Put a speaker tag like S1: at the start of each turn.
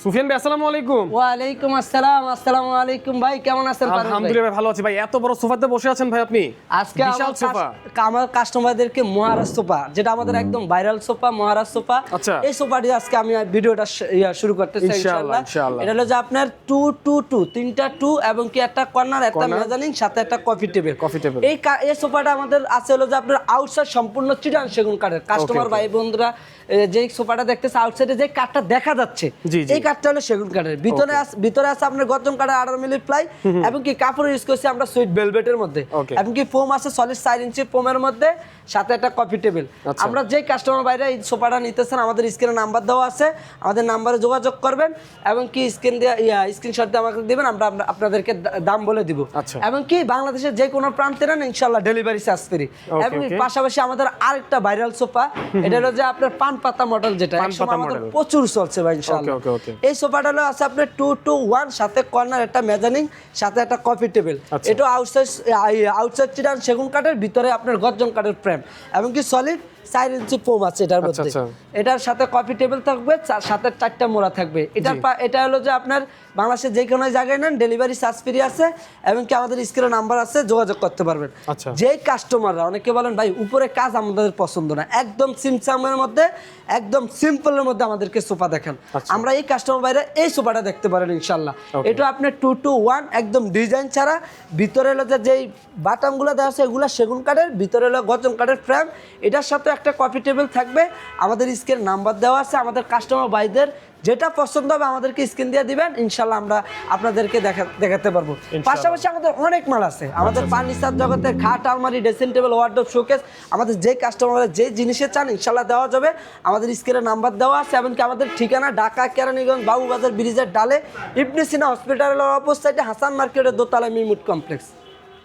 S1: সুফিয়ান ভাই আসসালামু আলাইকুম।
S2: ওয়ালাইকুম আসসালাম। আসসালামু আলাইকুম ভাই, কেমন আছেন?
S1: আলহামদুলিল্লাহ ভাই, ভালো আছি ভাই। এত বড় সোফাতে বসে আছেন ভাই আপনি?
S2: আজকে
S1: বিশাল সোফা।
S2: আমার কাস্টমারদেরকে মহারাজ সোফা, যেটা আমাদের একদম ভাইরাল সোফা, মহারাজ সোফা।
S1: আচ্ছা।
S2: এই সোফাটি আজকে আমি ভিডিওটা শুরু করতেছি ইনশাআল্লাহ। এটা হলো যে আপনার 2 তিনটা 2 এবং কি একটা কর্নার, একটা মেজানিং, সাথে একটা কফি টেবিল। এই সোফাটা আমাদের আছে হলো যে আপনার আউটসাইড সম্পূর্ণ চিটান সেগুন কাঠের। কাস্টমার ভাই বন্ধুরা যে সোফাটা দেখতেছে, আউটসাইডে যে কাঠটা দেখা যাচ্ছে এই কাঠটা হলো সেগুন কাঠের। ভিতরে আছে আপনার গর্জন কাঠের 18 মিলি প্লাই, এবং কি কাপড় ইউজ করছি আমরা সুইট ভেলভেটের মধ্যে, এবং কি ফোম আছে সলিড 4 ইঞ্চি ফোমের মধ্যে, সাথে একটা কফি টেবিল। আমরা যে কাস্টমার বাইরে এই সোফাটা নিতেছেন, আমাদের স্ক্রিনে নাম্বার দেওয়া আছে, আমাদের নাম্বারে যোগাযোগ করবেন, এবং কি স্ক্রিনশট দিয়ে আমাকে দিবেন, আমরা আপনাদেরকে দাম বলে দিব। এবং কি বাংলাদেশের যে কোনো প্রান্তে নেন ইনশাআল্লাহ ডেলিভারি চার্জ ফ্রি। এবং পাশাপাশি আমাদের আরেকটা ভাইরাল সোফা, এটা হলো যে আপনার পান পাতা মডেল, যেটা একসময় আমাদের প্রচুর চলছে ভাই ইনশাআল্লাহ। এই সোফাটা হলো আছে আপনার 2-1, সাথে কর্নার, একটা মেজানিং, সাথে একটা কফি টেবিল। এটা আউটসাইড চিটান সেগুন কাঠের, ভিতরে আপনার গর্জন কাঠের ফ্রেম, এবং কি সলিড 4 ইঞ্চি ফোম আছে এটার মধ্যে। এটার সাথে কফি টেবিল থাকবে, সাথে 4টা মোড়া থাকবে। এটা হলো যে আপনার বাংলাদেশের যে কোনো জায়গায় নেন ডেলিভারি চার্জ ফ্রি আছে, এবং কি আমাদের স্ক্রিনে নাম্বার আছে, যোগাযোগ করতে পারবেন। যেই কাস্টমাররা অনেকে বলেন ভাই উপরে কাজ আমাদের পছন্দ না, একদম সিমসামের মধ্যে, একদম সিম্পলের মধ্যে আমাদেরকে সোফা দেখেন, আমরা এই কাস্টমার বাইরে এই সোফাটা দেখতে পারেন ইনশাআল্লাহ। এটা আপনার 2-1 একদম ডিজাইন ছাড়া, ভিতরে হলো যে যেই বাটামগুলো দেওয়া আছে এগুলো সেগুন কাঠের, ভিতরে হলো গর্জন কাঠের ফ্রেম। এটার সাথে একটা কফি টেবিল থাকবে। আমাদের স্ক্রিনে নাম্বার দেওয়া আছে, আমাদের কাস্টমার ভাইদের যেটা পছন্দ হবে আমাদেরকে স্ক্রিন দিয়ে দিবেন, ইনশাআল্লাহ আমরা আপনাদেরকে দেখাতে পারবো। পাশাপাশি আমাদের অনেক মাল আছে, আমাদের ফার্নিচার জগতে খাট, আলমারি, ড্রেসিং টেবিল, ওয়ার্ডরোব, শোকেস, আমাদের যে কাস্টমার যে জিনিসে চান ইনশাআল্লাহ দেওয়া যাবে। আমাদের স্ক্রিনে নাম্বার দেওয়া আছে, এমনকি আমাদের ঠিকানা ঢাকা কেরানীগঞ্জ বাবুবাজার ব্রিজের ডালে, ইবনে সিনা হসপিটালের অপোজিটে, হাসান মার্কেটের দোতলা মিরমুট কমপ্লেক্স।